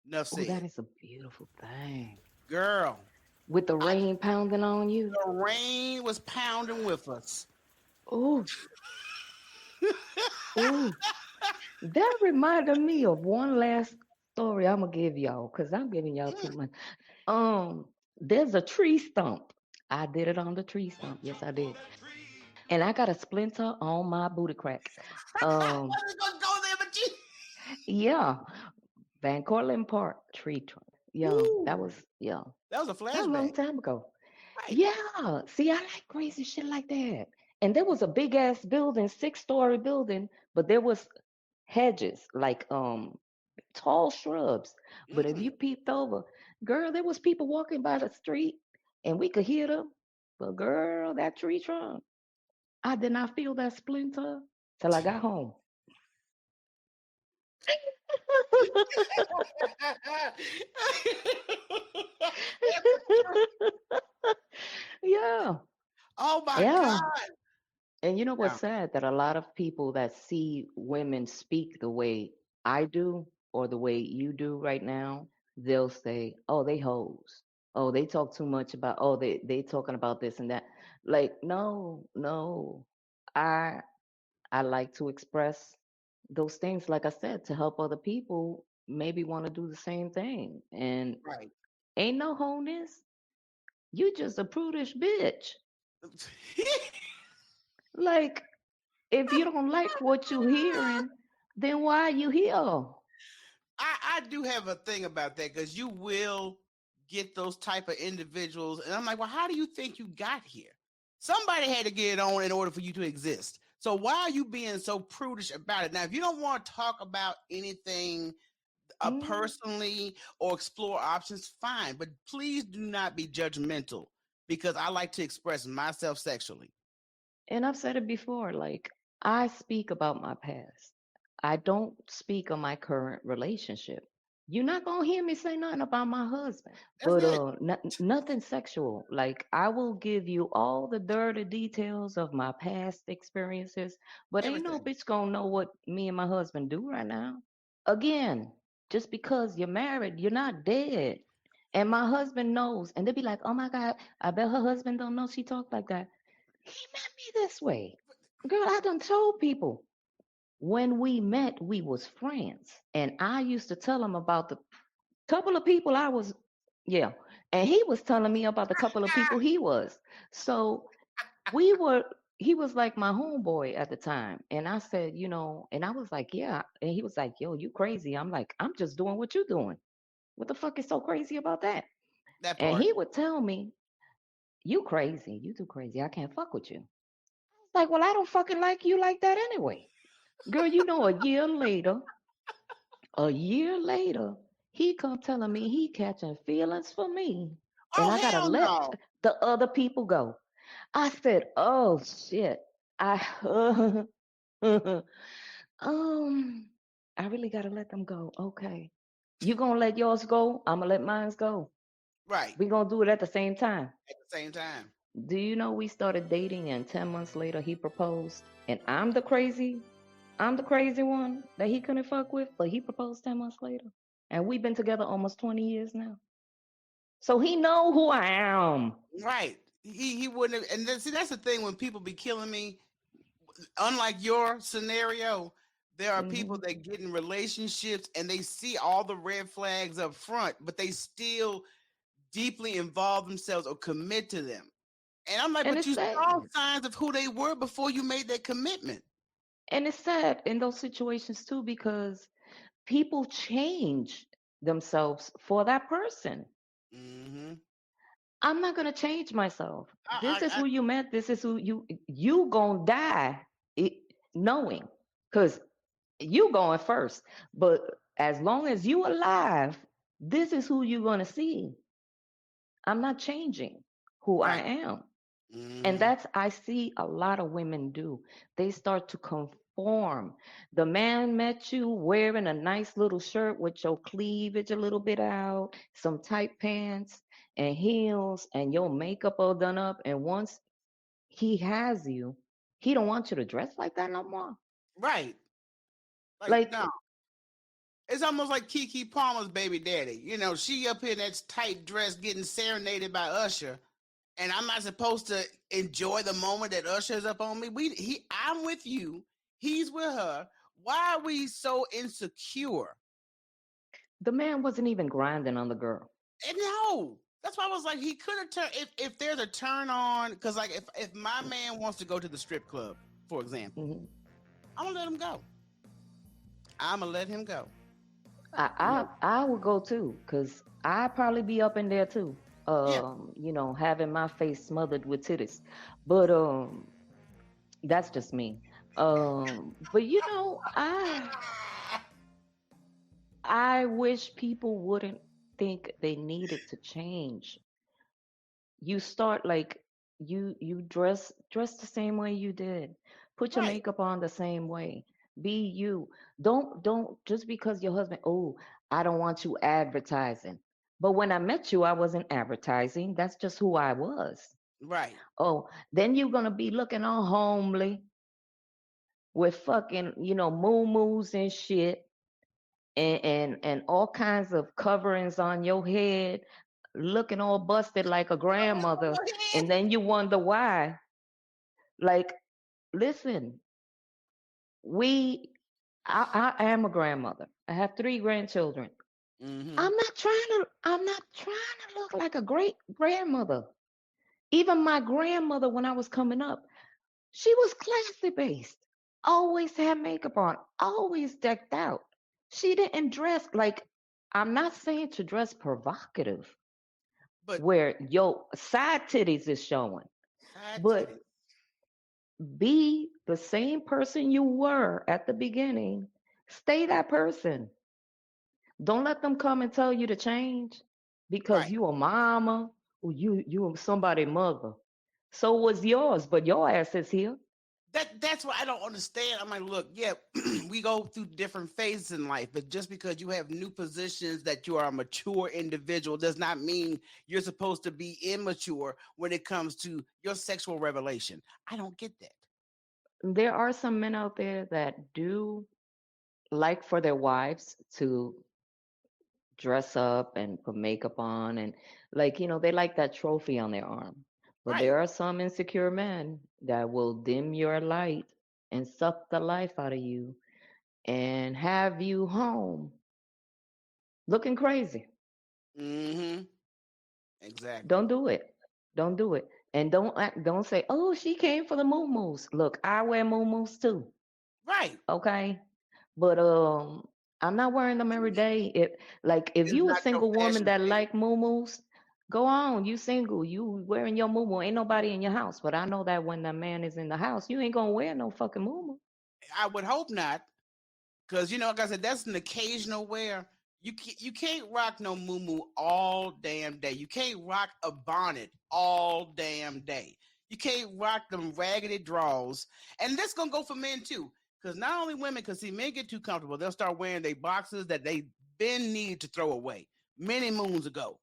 Enough Oh, that said. is a beautiful thing. Girl, With the I, rain pounding on you. the rain was pounding with us. Oh, oh. That reminded me of one last story I'm gonna give y'all, because I'm giving y'all too Mm, much. Um, there's a tree stump. I did it on the tree stump. Yes, I did. And I got a splinter on my booty crack. I Um, wasn't gonna go there, but you. yeah, Van Cortlandt Park tree trunk. Yeah, that Ooh, was yeah, that was a that was a long flashback. time ago. Right. Yeah, see, I like crazy shit like that. And there was a big ass building, 6-story building, but there was hedges, like tall shrubs. But if Mm. you peeped over, girl, there was people walking by the street, and we could hear them. But girl, that tree trunk, I did not feel that splinter till I got home. Yeah, Oh my yeah. God. And you know what's Yeah. sad? That a lot of people that see women speak the way I do or the way you do right now, they'll say, "Oh, they hoes. Oh, they talk too much about. Oh, they talking about this and that." Like, no, no. I I like to express those things, like I said, to help other people maybe want to do the same thing. And Right. ain't no wholeness. You just a prudish bitch. Like, if you don't like what you hearing, then why are you here? I do have a thing about that because you will get those type of individuals, and I'm like, well, how do you think you got here? Somebody had to get it on in order for you to exist. So why are you being so prudish about it? Now, if you don't want to talk about anything Mm. personally or explore options, fine, but please do not be judgmental because I like to express myself sexually. And I've said it before, like, I speak about my past. I don't speak of my current relationship. You're not gonna hear me say nothing about my husband, That's but it. nothing sexual. Like, I will give you all the dirty details of my past experiences, but ain't no Everything. bitch gonna know what me and my husband do right now. Again, just because you're married, you're not dead. And my husband knows, and they be like, "Oh my God, I bet her husband don't know she talked like that." He met me this way. Girl, I done told people when we met, we was friends. And I used to tell him about the couple of people I was, yeah. And he was telling me about the couple of people he was. So we were, he was like my homeboy at the time. And I said, and I was like, yeah. And he was like, yo, you crazy. I'm like, I'm just doing what you're doing. What the fuck is so crazy about that? That And part. he would tell me, you crazy. You too crazy. I can't fuck with you. Like, well, I don't fucking like you like that anyway. Girl, a year later, he come telling me he catching feelings for me. And Oh I gotta hell let no. the other people go. I said, oh shit. I um I really gotta let them go. Okay. You gonna let yours go? I'm gonna let mine go. Right. We gonna do it at the same time. At the same time. Do you know we started dating and 10 months later he proposed? And I'm the crazy one that he couldn't fuck with, but he proposed 10 months later. And we've been together almost 20 years now. So he know who I am. Right. He wouldn't have, and see that's the thing when people be killing me. Unlike your scenario, there are people Hmm. that get in relationships and they see all the red flags up front, but they still deeply involve themselves or commit to them. And I'm like, And but it's you saw sad. signs of who they were before you made that commitment. And it's sad in those situations too, because people change themselves for that person. Mm-hmm. I'm not gonna change myself. This is I who you met. This is who you gonna die it, knowing, because you going first. But as long as you alive, this is who you're gonna see. I'm not changing who I right. am. And Mm-hmm. that's, I see a lot of women do. They start to conform. The man met you wearing a nice little shirt with your cleavage a little bit out, some tight pants and heels, and your makeup all done up. And once he has you, he don't want you to dress like that no more. Right. Like, Like, no. It's almost like Kiki Palmer's baby daddy. You know, she up here in that tight dress getting serenaded by Usher, and I'm not supposed to enjoy the moment that Usher's up on me. I'm with you. He's with her. Why are we so insecure? the man wasn't even grinding on the girl. And no, that's why I was like, he could have turned. If there's a turn on, because like if my man wants to go to the strip club, for example, Mhm. I'm gonna let him go. I'm gonna let him go. I, You I know, I would go too, cause I'd probably be up in there too. yeah, Having my face smothered with titties. But that's just me. But I wish people wouldn't think they needed to change. You start like you dress the same way you did. Put your right, makeup on the same way. Be you. Don't just because your husband, oh, I don't want you advertising. But when I met you, I wasn't advertising. That's just who I was. right. Oh, then you're gonna be looking all homely with fucking, moo and shit and all kinds of coverings on your head, looking all busted like a grandmother, and then you wonder why. Like, listen, we, I am a grandmother. I have 3 grandchildren. Mm-hmm. I'm not trying to look like a great grandmother. Even my grandmother, when I was coming up, she was classy based. Always had makeup on, always decked out. She didn't dress like, I'm not saying to dress provocative, But where your side titties is showing, side titties, but be the same person you were at the beginning. Stay that person. Don't let them come and tell you to change because right? you a mama or you somebody mother. So was yours, but your ass is here. That's what I don't understand. I'm like, look, yeah, we go through different phases in life, but just because you have new positions that you are a mature individual does not mean you're supposed to be immature when it comes to your sexual revelation. I don't get that. There are some men out there that do like for their wives to dress up and put makeup on and like, they like that trophy on their arm. But Right. there are some insecure men that will dim your light and suck the life out of you and have you home looking crazy. Mm-hmm. Exactly. Don't do it. Don't do it. And don't say, "Oh, she came for the moo Look, I wear moo too. Right. Okay? But I'm not wearing them every day. If It's you a not your single woman fashion that statement. like moo go on. You single. You wearing your moo Ain't nobody in your house. But I know that when the man is in the house, you ain't gonna wear no fucking moo. I would hope not, because like I said, that's an occasional wear. You can't rock no moo all damn day. You can't rock a bonnet all damn day. You can't rock them raggedy draws, and this gonna go for men too. Because not only women, because see, men get too comfortable, they'll start wearing their boxes that they been needed to throw away many moons ago.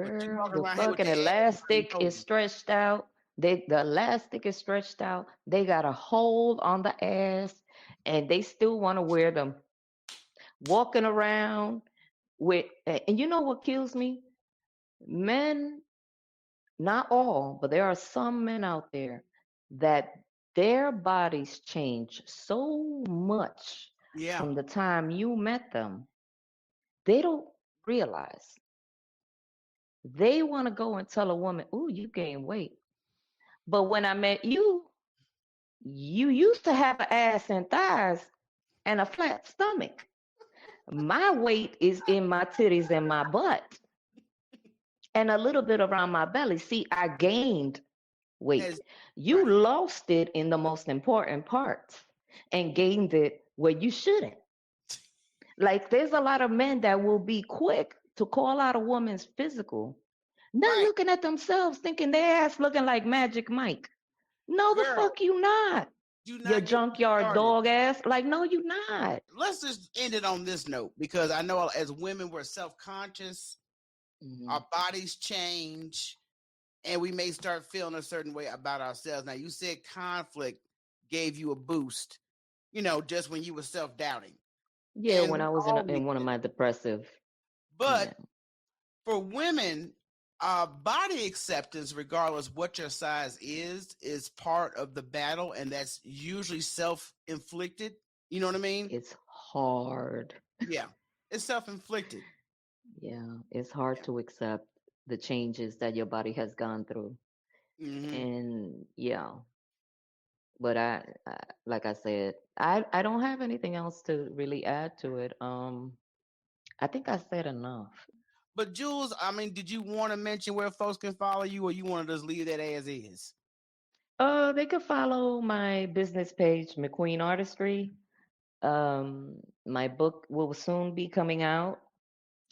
But you Girl, walking the around here with fucking the ass elastic is unfolded. stretched out. The elastic is stretched out. They got a hold on the ass, and they still want to wear them. Walking around and you know what kills me? Men, not all, but there are some men out there that their bodies change so much Yeah, from the time you met them, they don't realize. They want to go and tell a woman, "Ooh, you gained weight." But when I met you, you used to have an ass and thighs and a flat stomach. My weight is in my titties and my butt and a little bit around my belly. See, I gained weight. that's You right. lost it in the most important parts and gained it where you shouldn't. Like, there's a lot of men that will be quick to call out a woman's physical, not Right. looking at themselves, thinking their ass looking like Magic Mike. No, the Girl, fuck you not. do Your not get me junkyard started. dog ass. Like, no, you not. Let's just end it on this note because I know as women we're self-conscious, Mhm. our bodies change, and we may start feeling a certain way about ourselves. Now, you said conflict gave you a boost, just when you were self-doubting. Yeah, And when we I was all in need one of that. my depressive, But yeah, for women, body acceptance, regardless what your size is part of the battle, and that's usually self-inflicted. You know what I mean? it's hard. Yeah, it's self-inflicted. Yeah, it's hard Yeah. to accept the changes that your body has gone through. Hmm. And yeah, but I like I said, I don't have anything else to really add to it. I think I said enough. But Jules, I mean, did you want to mention where folks can follow you, or you want to just leave that as is? They could follow my business page, McQueen Artistry. My book will soon be coming out.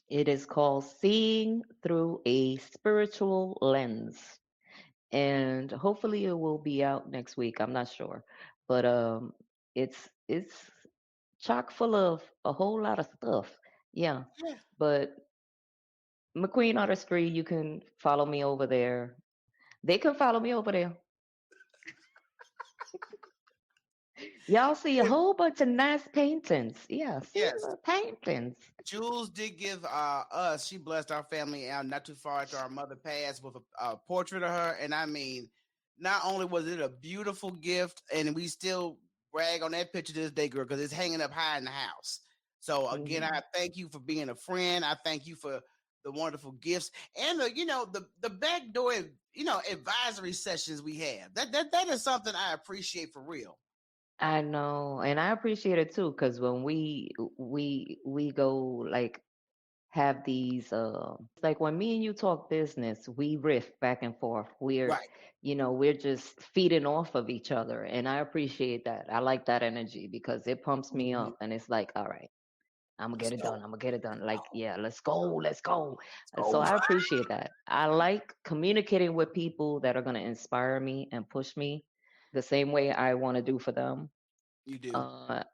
It is called Seeing Through a Spiritual Lens. And hopefully it will be out next week. I'm not sure. But it's chock full of a whole lot of stuff. Yeah. Yeah. But McQueen Artistry, you can follow me over there. They can follow me over there. Y'all see a If, whole bunch of nice paintings. Yeah, see yes. the paintings. Jules did give us, she blessed our family out not too far after our mother passed with a portrait of her. And I mean, not only was it a beautiful gift, and we still brag on that picture to this day, girl, because it's hanging up high in the house. So again, Mhm. I thank you for being a friend. I thank you for the wonderful gifts and the backdoor, advisory sessions we have. That is something I appreciate for real. I know, and I appreciate it too, because when we go like have these like when me and you talk business, we riff back and forth. Right. We're just feeding off of each other, and I appreciate that. I like that energy because it pumps me Mhm. up, and it's like, all right, I'm gonna Let's get it go. done. I'm gonna get it done. Like, yeah, let's go, let's go. Let's So go. I appreciate that. I like communicating with people that are gonna inspire me and push me the same way I want to do for them. You do.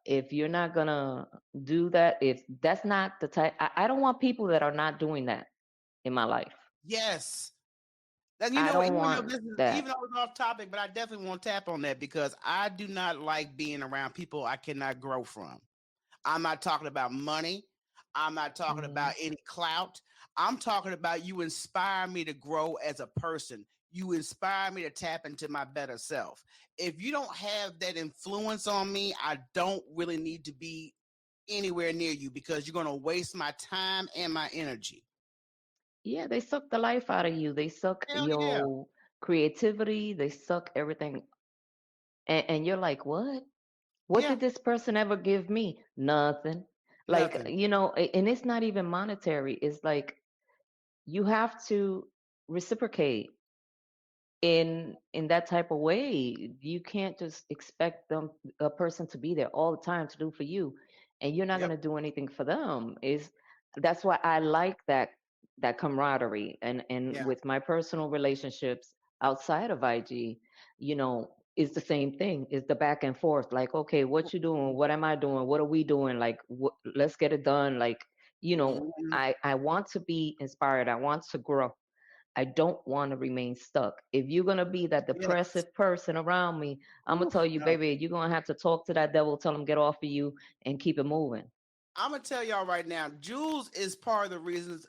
If you're not gonna do that, if that's not the type, I don't want people that are not doing that in my life. Yes. And I don't even though want this is that. even though it's off topic, but I definitely want to tap on that because I do not like being around people I cannot grow from. I'm not talking about money. I'm not talking Mhm. about any clout. I'm talking about you inspire me to grow as a person. You inspire me to tap into my better self. If you don't have that influence on me, I don't really need to be anywhere near you because you're going to waste my time and my energy. Yeah, they suck the life out of you. They suck Hell yeah. your creativity. They suck everything. And you're like, what? What Yeah. did this person ever give me? Nothing. Like, Nothing. and it's not even monetary. It's like you have to reciprocate in that type of way. You can't just expect a person to be there all the time to do for you, and you're not going Yep. to do anything for them. Is That's why I like that camaraderie. And Yeah. with my personal relationships outside of IG, it's the same thing. It's the back and forth. Like, okay, what you doing? What am I doing? What are we doing? Like, let's get it done. Like, Mhm. I want to be inspired. I want to grow. I don't want to remain stuck. If you're going to be that Yes. depressive person around me, I'm going to Oof, tell you, no. baby, you're going to have to talk to that devil, tell him get off of you and keep it moving. I'm gonna tell y'all right now, Jules is part of the reasons,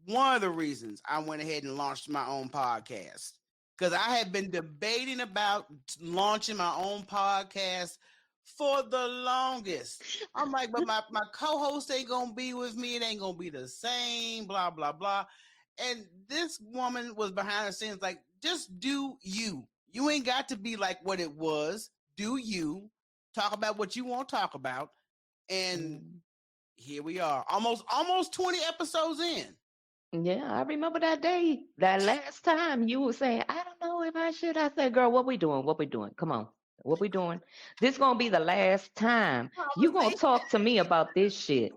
one of the reasons I went ahead and launched my own podcast. Because I had been debating about launching my own podcast for the longest. I'm like, but my co-host ain't gonna be with me, it ain't gonna be the same, blah, blah, blah. And this woman was behind the scenes, like, just do you. You ain't got to be like what it was. Do you. Talk about what you want to talk about. And Mm. here we are, almost 20 episodes in. Yeah, I remember that day, that last time you were saying, I don't know if I should. I said, girl, what we doing? What we doing? Come on. What we doing? This going to be the last time you going to talk to me about this shit.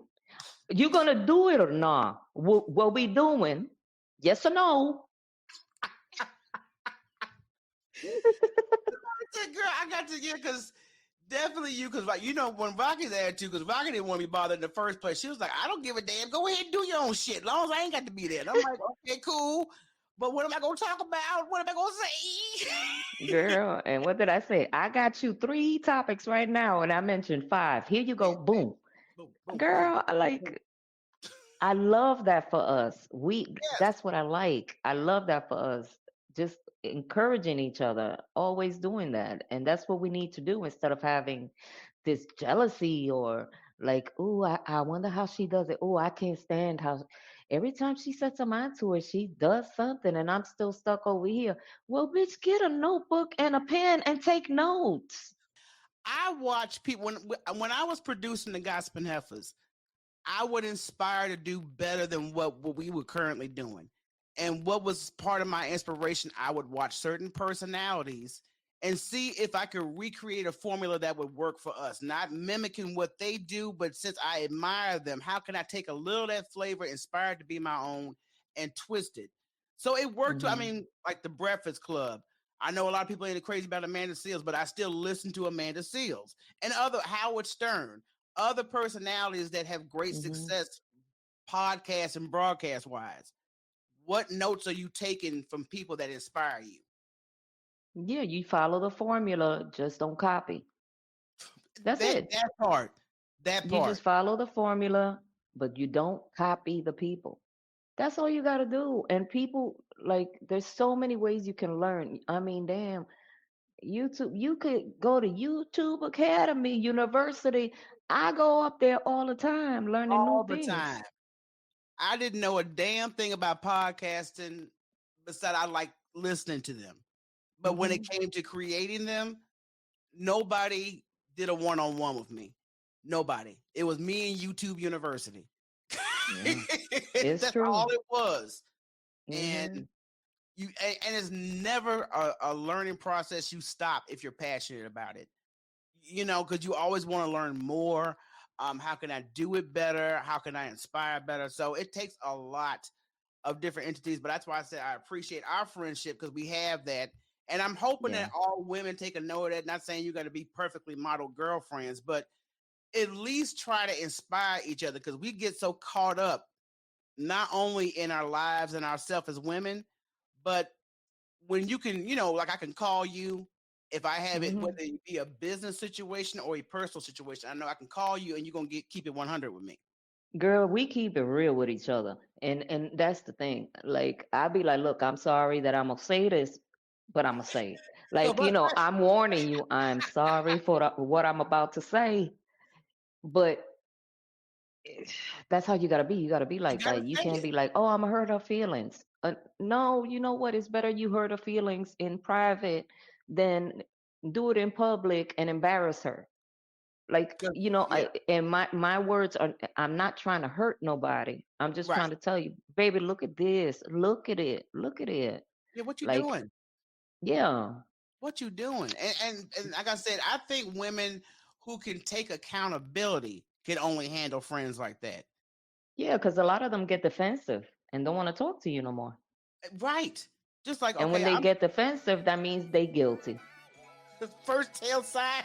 You going to do it or not? What we doing? Yes or no? Girl, I got to get because definitely you, because like when Rocky's there too, because Rocky didn't want to be bothered in the first place. She was like, I don't give a damn. Go ahead and do your own shit, as long as I ain't got to be there. And I'm like, okay, cool. But what am I gonna talk about? What am I gonna say? Girl, and what did I say? I got you 3 topics right now, and I mentioned 5. Here you go. Boom. Boom, boom, boom, Girl, boom. I love that for us. Yes. That's what I like. I love that for us. Just encouraging each other, always doing that. And that's what we need to do instead of having this jealousy or like, oh, I wonder how she does it. Oh, I can't stand how every time she sets her mind to it, she does something and I'm still stuck over here. Well, bitch, get a notebook and a pen and take notes. I watch people when I was producing the Gospel Heifers, I would inspire to do better than what we were currently doing. And what was part of my inspiration, I would watch certain personalities and see if I could recreate a formula that would work for us, not mimicking what they do, but since I admire them, how can I take a little of that flavor, inspired to be my own, and twist it? So it worked. I Hmm. mean, like the Breakfast Club. I know a lot of people ain't crazy about Amanda Seals, but I still listen to Amanda Seals and other Howard Stern, other personalities that have great Hmm. success podcast and broadcast wise. What notes are you taking from people that inspire you? Yeah, you follow the formula, just don't copy. That's That it. that part. That You part. just follow the formula, but you don't copy the people. That's all you got to do. And people, like, there's so many ways you can learn. I mean, damn, YouTube, you could go to YouTube Academy, University. I go up there all the time learning new All the things. time. I didn't know a damn thing about podcasting besides I like listening to them. But when it Hmm. came to creating them, nobody did a one-on-one with me. Nobody. It was me and YouTube University. Yeah, it's That's true. all it was. And Hmm. and it's never a learning process you stop if you're passionate about it. Because you always want to learn more. How can I do it better? How can I inspire better? So it takes a lot of different entities, but that's why I said I appreciate our friendship because we have that. And I'm hoping Yeah. that all women take a note of that. Not saying you got to be perfectly model girlfriends, but at least try to inspire each other because we get so caught up not only in our lives and ourselves as women, but when you can, like I can call you if I have it, whether Hmm. it be a business situation or a personal situation. I know I can call you and you're gonna keep it 100 with me. Girl, we keep it real with each other. And that's the thing. Like, I be like, look, I'm sorry that I'm gonna say this, but I'm gonna say it. So, Like, I'm warning you, I'm sorry for what I'm about to say, but that's how you gotta be. You gotta be you like gotta that. You say can't it. be like, oh, I'm gonna hurt her feelings. No, you know what? It's better you hurt her feelings in private than do it in public and embarrass her. Like, 'Cause- yeah, and my words are, I'm not trying to hurt nobody. I'm just right. trying to tell you, baby, look at this. Look at it. Look at it. Yeah, what you Like, doing? yeah. What you doing? And like I said, I think women who can take accountability can only handle friends like that. Yeah, because a lot of them get defensive and don't want to talk to you no more. Right. Just like, And when okay, they I'm get defensive, that means they guilty. the first tail sign.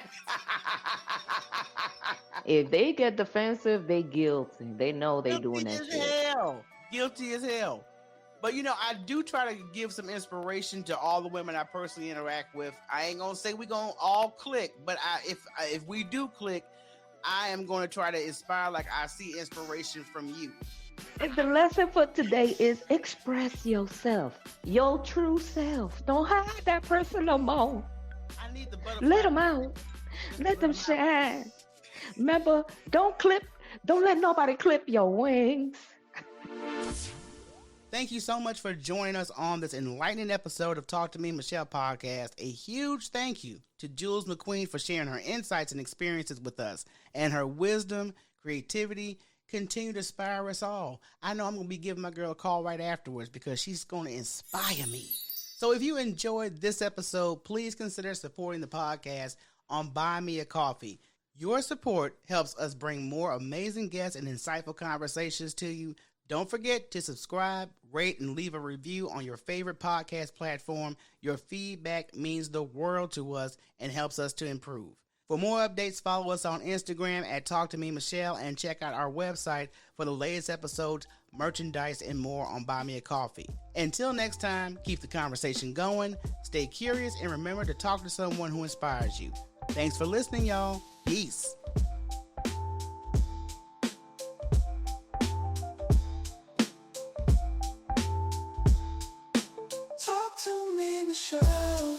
If they get defensive, they guilty. They know they doing Guilty that as shit. hell. Guilty as hell. But I do try to give some inspiration to all the women I personally interact with. I ain't gonna say we gonna all click, but if we do click, I am gonna try to inspire like I see inspiration from you. And the lesson for today is express yourself, your true self. Don't hide that person no more. I need the Let butterfly. them out. Just Let let them them out. shine. Remember, don't let nobody clip your wings. Thank you so much for joining us on this enlightening episode of Talk to Me, Michele podcast. A huge thank you to Jules McQueen for sharing her insights and experiences with us, and her wisdom, creativity continue to inspire us all. I know I'm going to be giving my girl a call right afterwards because she's going to inspire me. So if you enjoyed this episode, please consider supporting the podcast on Buy Me a Coffee. Your support helps us bring more amazing guests and insightful conversations to you Don't forget to subscribe, rate, and leave a review on your favorite podcast platform. Your feedback means the world to us and helps us to improve. For more updates, follow us on Instagram at Talk to Me Michele and check out our website for the latest episodes, merchandise, and more on Buy Me a Coffee. Until next time, keep the conversation going, stay curious, and remember to talk to someone who inspires you. Thanks for listening, y'all. Peace. Talk to me, Michele.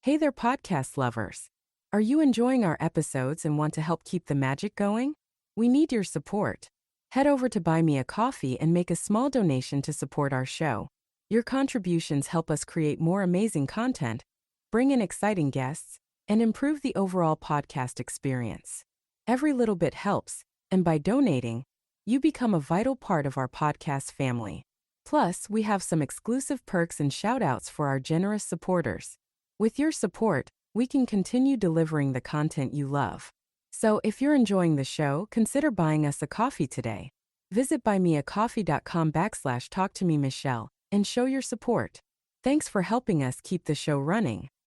Hey there, podcast lovers. Are you enjoying our episodes and want to help keep the magic going? We need your support. Head over to Buy Me a Coffee and make a small donation to support our show. Your contributions help us create more amazing content, bring in exciting guests, and improve the overall podcast experience. Every little bit helps, and by donating, you become a vital part of our podcast family. Plus, we have some exclusive perks and shout-outs for our generous supporters. With your support, we can continue delivering the content you love. So if you're enjoying the show, consider buying us a coffee today. Visit buymeacoffee.com/talktomemichele and show your support. Thanks for helping us keep the show running.